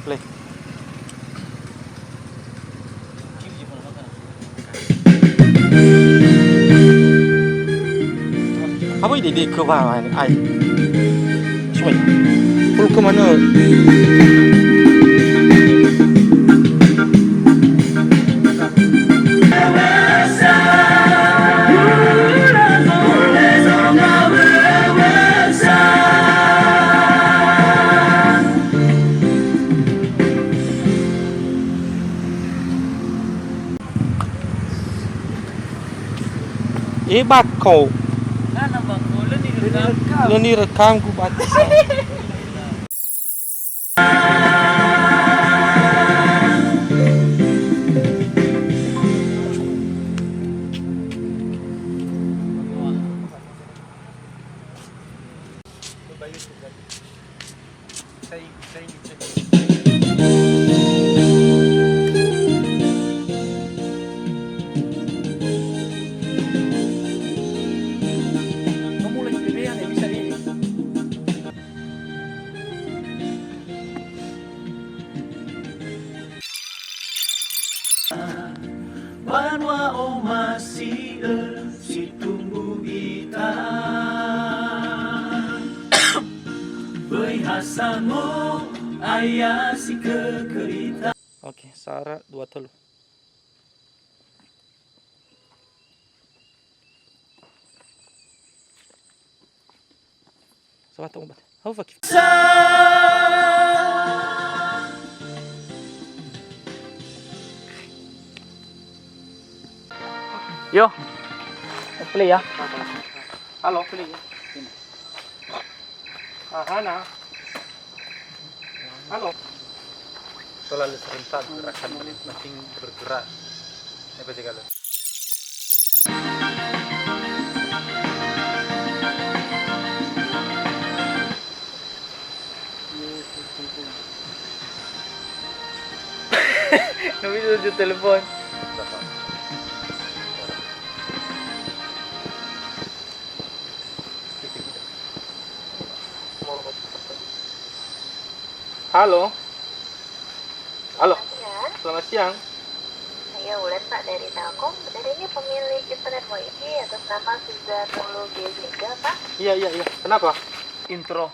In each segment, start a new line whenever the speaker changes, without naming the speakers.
play. Apa ini di ke bawah ini? Ai. Cuma. Pul ke mana? Hebat kau.
Mana bang? Lu direkam.
Lu ni rekam ku baca.
Kamu lagi gedean ya bisa ini. Banwa o masih si tumbuh ita Berhasamu ayah si kekerita.
Okey, Sarah 2 Sabat ubat. How fakir.
Yo, play ya.
Halo, play. Hana. Halo. Selalu serentak gerakan masing bergerak. Apa sih kalau?
Nabi tunjuk telepon.
Halo. Halo.
Ya,
Selamat siang.
saya Wulan Pak dari Telkom. Sebenarnya pemilik internet WiFi atas nama Suzanulu G3 Pak.
Iya. Kenapa?
Intro.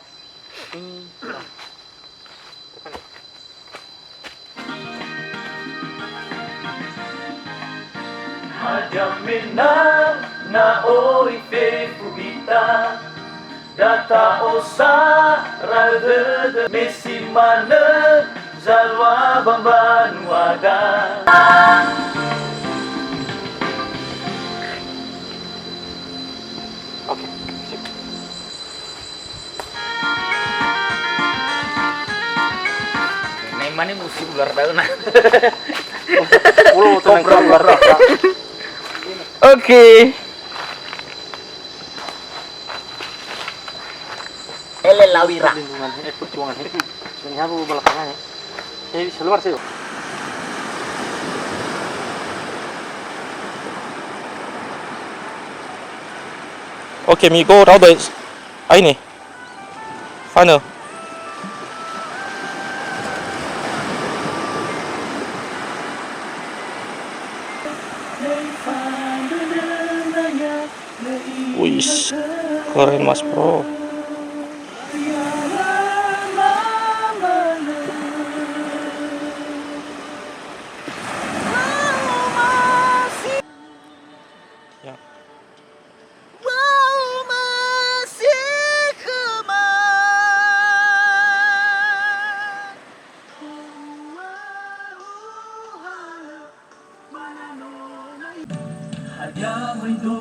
Hajamena na oi fe fubita data osa rade mesi mana zalwa bamban wada.
Oke. Sip.
Neman ini musim ular daun.
Ulo tenang keluar.
Oke. Ele lawira.
Lindungan, perjuangan. Sebenarnya aku belakangan ya. Bisa keluar sih. Oke, Migo, rau deh. Ini. Final. Wih, keren Mas Bro. Ya.
Hajamay do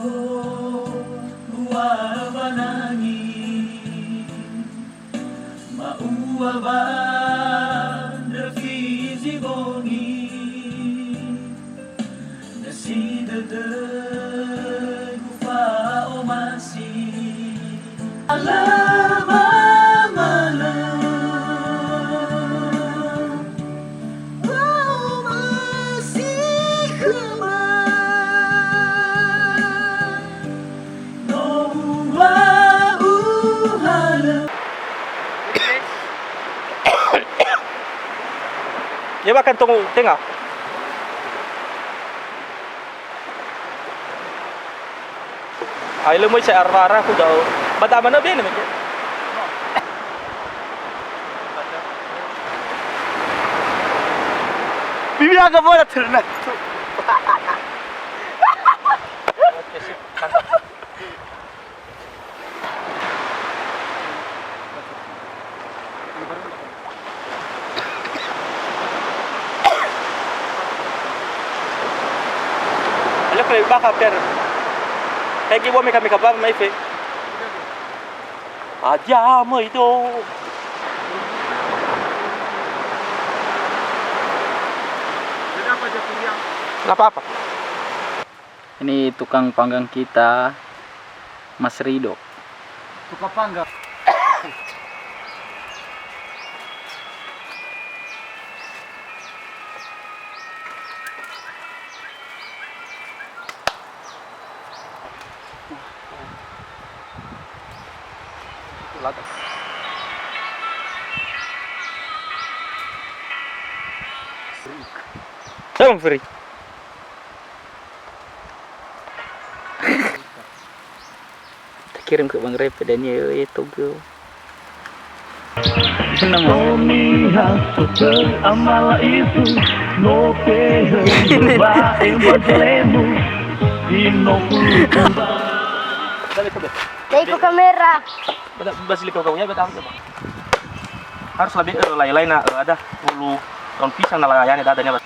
uwabanangi mauwaba refizi bongi nasidede gufa omasi alama
Ya makan tunggu tengah. Ai lu mới chạy ra khu đầu. Bà ta mà nó biết này mình. Bibi agak boleh ternak. Oke sip, mantap. Alam ko baka per. Kaya gibo may kami kabab may fe. Aja mo itu. Nggak apa-apa.
Ini tukang panggang kita, Mas Rido.
Tukang panggang.
Bang Fri.
Kirim ke Bang Rep dan itu go.
Pemihak amal itu no pehe ba embolemu inoku
Dali ko.
Dahil ko kamera.
Basili ko kawnya betul. Harus lebih lain-lain ada bulu daun pisang na lagayan dadanya.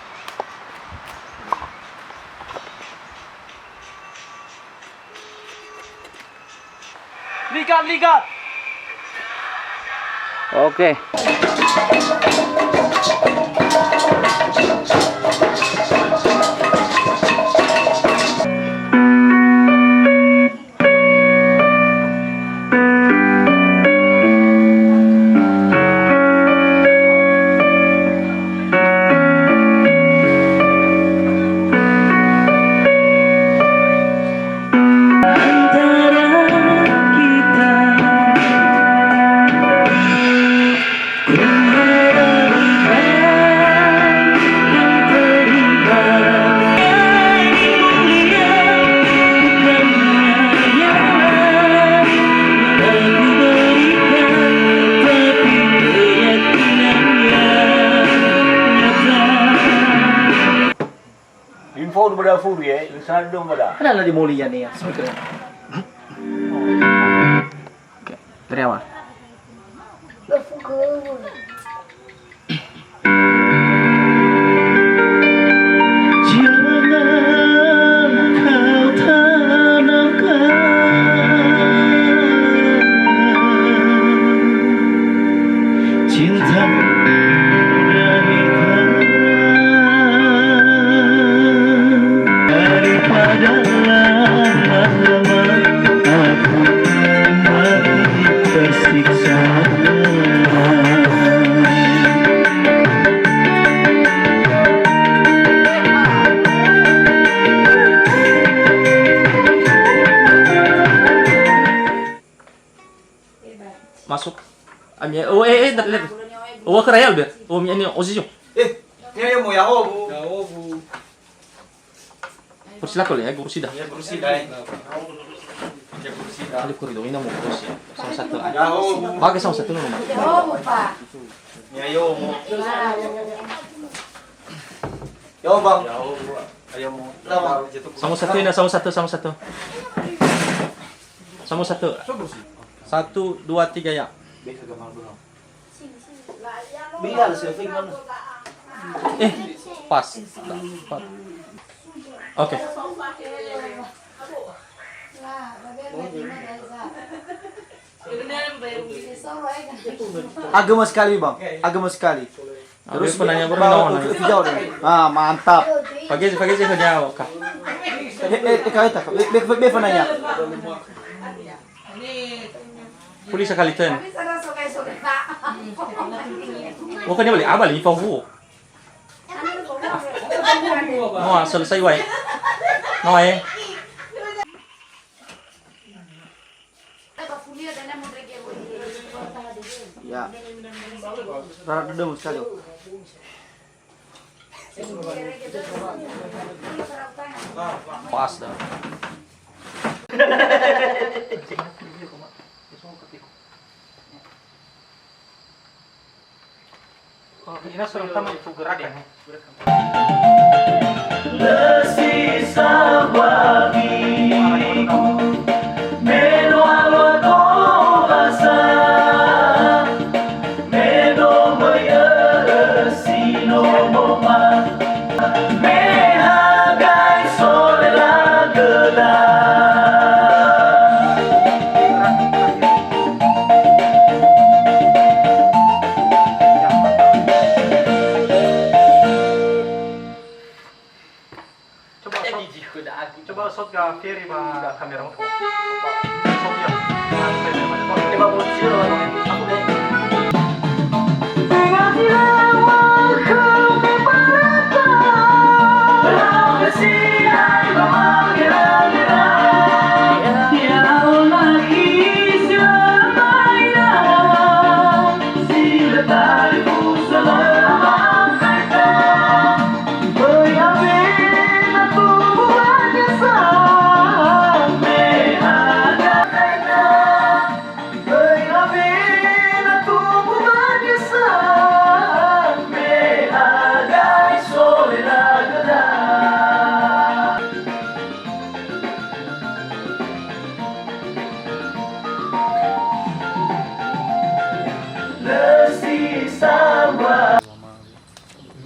Ligat.
Oke.
Info pada Furi ya, sadung pada.
Ada di mulia nih ya.
Oke. Dari awal.
Masuk. Amnya lihat. Oh, kerayal ber. Oh, ini osisyo.
Ini mau ya bu.
Persilakan ya, guru sidah.
Ya bersih dai.
Kali koridor ini mau terus ya. Sama satu.
Ya bu.
Pakai sama satu nomor.
Ya yo mo. Yo bang. Ya bu. Ayo mo.
Sama satu ini, sama satu. Sama satu. 1, 2, 3 ya.
Biar selfie mana?
Pas. Oke.
Agama sekali bang, agama sekali.
Terus penanya
bawa ke jauh deh. Ah mantap.
Pagi sih jauh kak.
Kau tak? Be penanya.
Pulis sekali ten. Bukan dia balik abal ni pau. Mau selesai wae. Noe.
Ya. Rada demo sekali.
Pas dah.
Oh, ini serentama itu gerakan.
Lesisa bagiku Meno alwado asa Meno mayasino moma Mehagai sole lagela
Coba shot ke Ferry sama kamera mo. Shot ya.
Coba posisi lo aku deh.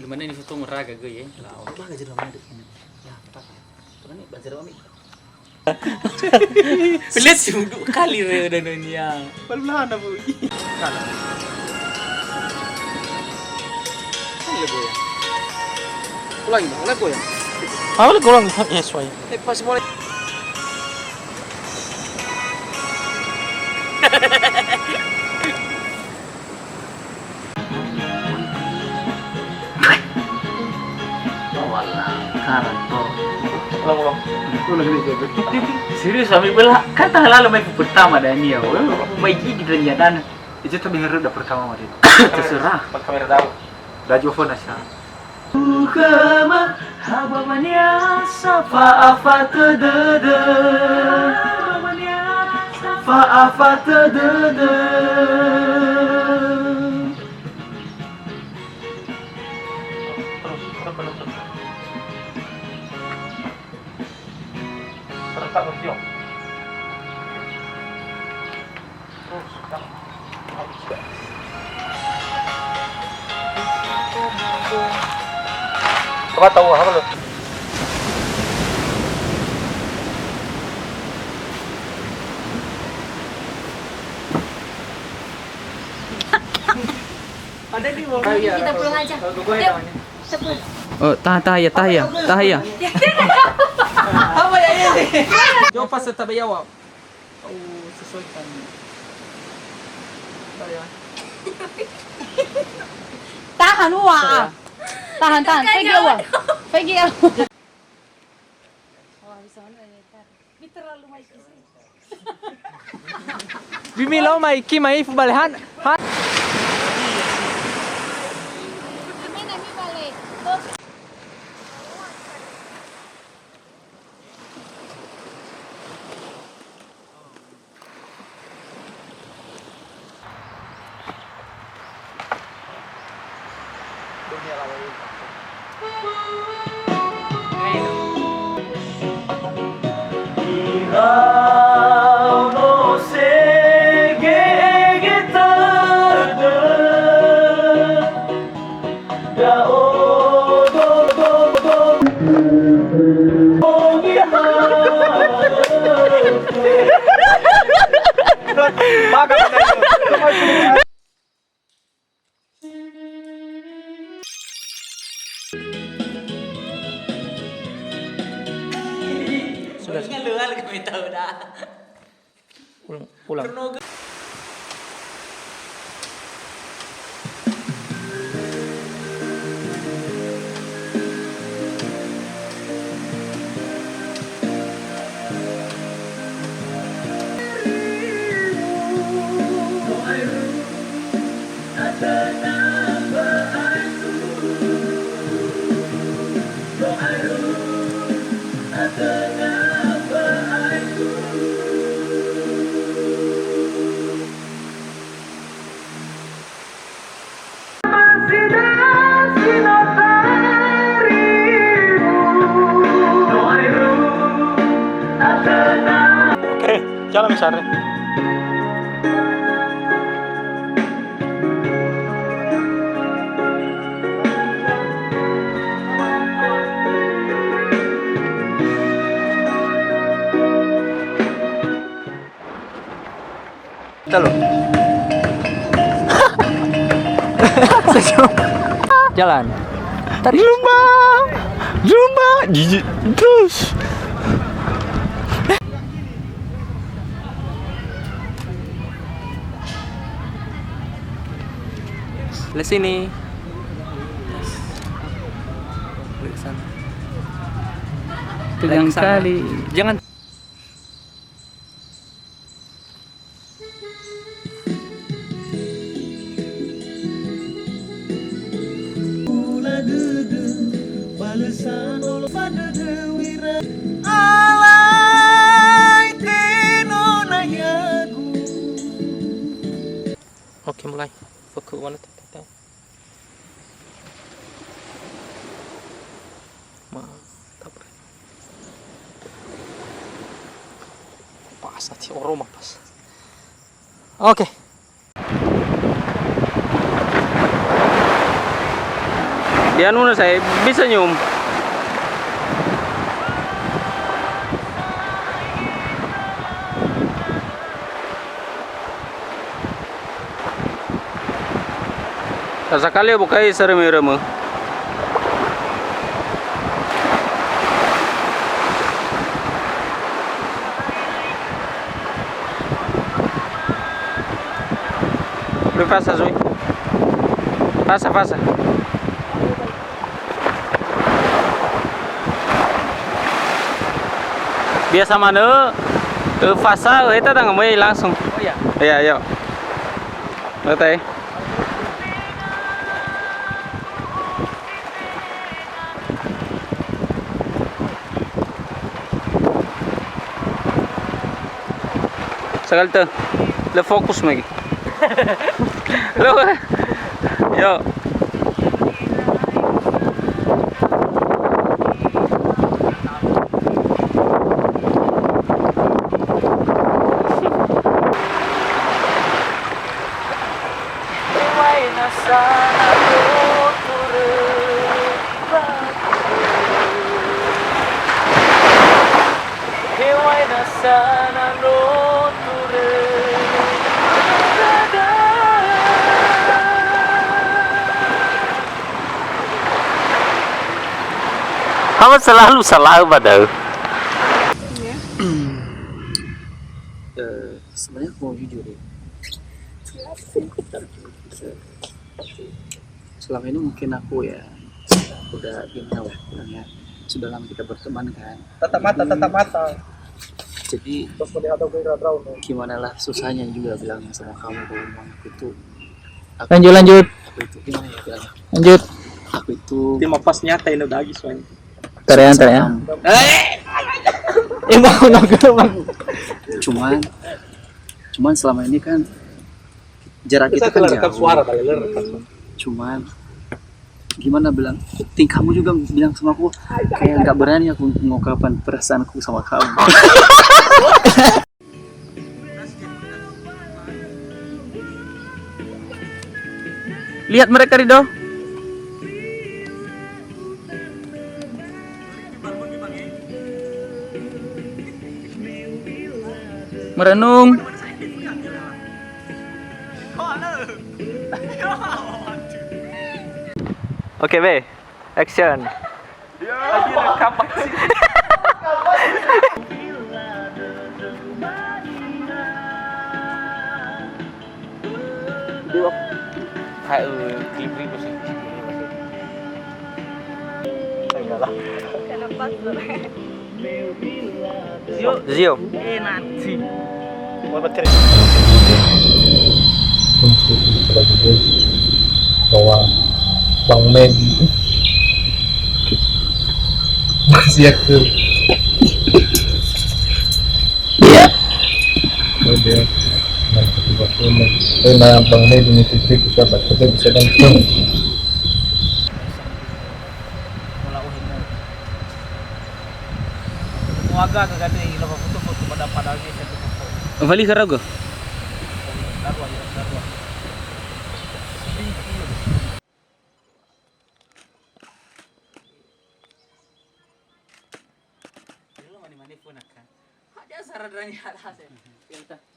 Gimana ini foto meraga gue ya? Lah, oke aja dong ada. Ya, apa? Coba nih baca doang nih. Lihat sih dua kali udah dunia.
Pelan na bu.
Kan lego ya. Ulangi dong, lego ya.
Awal golong yes why.
Pas boleh. Karakter.
Ulang.
Serius kami belah kan tanggal lalu main pertama Dania. Main gigi dan jadan.
Itu tuh dengar udah pertama dia.
Terserah.
Pas kamera tahu.
Laju phone asya.
Kama habamanya fa'afat dada fa'afat dada
Serentak bersiok. Coba tahu apa lo?
Ada di bawah.
Kita pulang aja. Yuk, cepet.
Oh, tahaya. Apa ya ini? Coba pas tabayawa. Oh, sesuaikan.
Tahan wah. Tahan. Pergi ya. Wah, bisa mana ya? Ini terlalu maiki sih.
Bimilaw maiki mai balehan.
Gimana nih balik?
Irau no segege tada da o do
Sudah. Ngeluar kami tahu dah. Pulang.
besar. Kita loh.
Jalan.
Zumba, jijik terus.
Lihat sini. Lihat sana. Tegang sekali. Jangan.
Oke, mulai. Fokus mana tahu. Mantap. Pas aja aroma pas. Oke. Dia nuna saya bisa nyium. Sekali bukai serem-serem. Passa, Zui. Passa. Biasa mana? Fasa, kita dah ngambil langsung.
Oh ya.
Iya, ayo. Betul. Sekali tu, le fokus lagi. Lo, yo. Kamu selalu salah pada.
Sebenarnya aku mau jujur ya. Selama ini mungkin aku ya udah tahu bilangnya sudah lama kita berteman kan.
Tatap mata.
Jadi gimana lah susahnya juga bilangnya sama kamu kalau memang aku itu.
Lanjut.
Aku itu gimana ya bilangnya?
Lanjut.
Aku itu.
Tim pas nyata ini udah habis soalnya.
Tarian.
Cuman selama ini kan jarak kita kan jauh. Cuman gimana bilang, kamu juga bilang sama aku kayak nggak berani aku mengungkapkan perasaanku sama kamu.
Lihat mereka Rido. Merenung. Oke, B. Action.
Lagi rekam sih.
Hai, klip ribu sih.
Enggak lah.
Zio.
Mau baterai.
Bahwa Bang Men masih aktif.
Iya.
Kemudian nanti waktu na Bang Men ini titik bisa baca bisa langsung.
Waga kagak ada foto-foto pada padahal dia satu foto. Vali karago. Dia